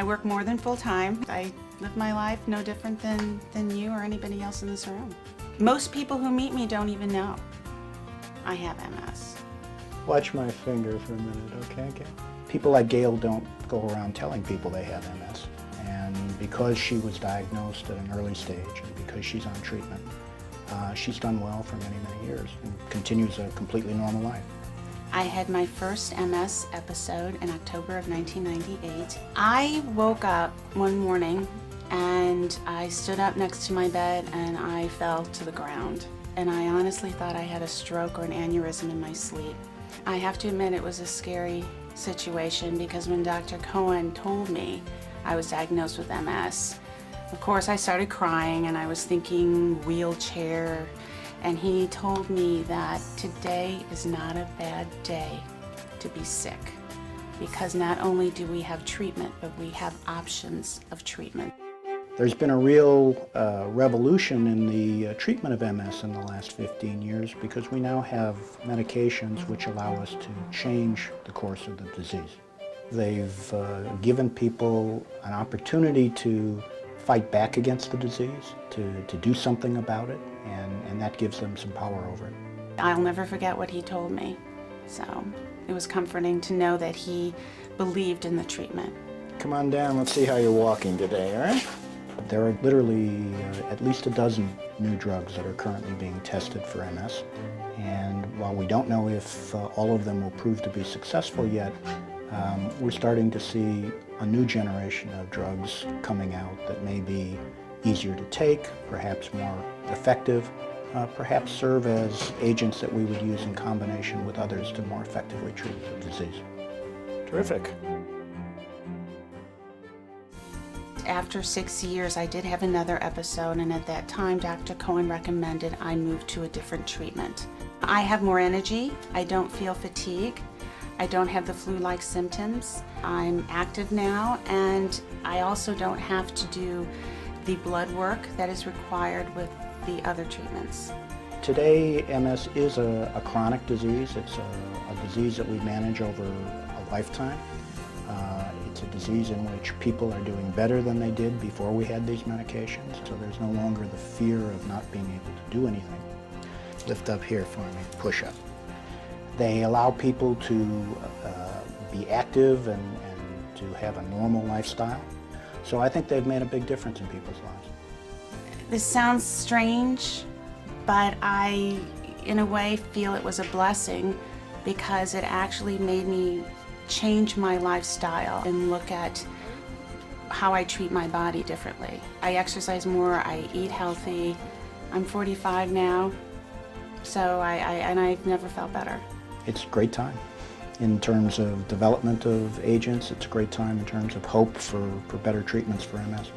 I work more than full-time. I live my life no different than you or anybody else in this room. Most people who meet me don't even know I have MS. Watch my finger for a minute, okay? People like Gail don't go around telling people they have MS. And because she was diagnosed at an early stage and because she's on treatment, she's done well for many, many years and continues a completely normal life. I had my first MS episode in October of 1998. I woke up one morning and I stood up next to my bed and I fell to the ground. And I honestly thought I had a stroke or an aneurysm in my sleep. I have to admit it was a scary situation because when Dr. Cohen told me I was diagnosed with MS, of course I started crying and I was thinking wheelchair, and he told me that today is not a bad day to be sick because not only do we have treatment, but we have options of treatment. There's been a real revolution in the treatment of MS in the last 15 years because we now have medications which allow us to change the course of the disease. They've given people an opportunity to fight back against the disease, to do something about it, and that gives them some power over it. I'll never forget what he told me, so it was comforting to know that he believed in the treatment. Come on down, let's see how you're walking today, all right? There are literally at least a dozen new drugs that are currently being tested for MS, and while we don't know if all of them will prove to be successful yet, we're starting to see a new generation of drugs coming out that may be easier to take, perhaps more effective, perhaps serve as agents that we would use in combination with others to more effectively treat the disease. Terrific. After 6 years, I did have another episode, and at that time, Dr. Cohen recommended I move to a different treatment. I have more energy, I don't feel fatigue, I don't have the flu-like symptoms, I'm active now, and I also don't have to do the blood work that is required with the other treatments. Today, MS is a chronic disease. It's a disease that we manage over a lifetime. It's a disease in which people are doing better than they did before we had these medications, so there's no longer the fear of not being able to do anything. Lift up here for me, push up. They allow people to be active and to have a normal lifestyle. So I think they've made a big difference in people's lives. This sounds strange, but I, in a way, feel it was a blessing because it actually made me change my lifestyle and look at how I treat my body differently. I exercise more, I eat healthy. I'm 45 now, so I've never felt better. It's a great time in terms of development of agents. It's a great time in terms of hope for better treatments for MS.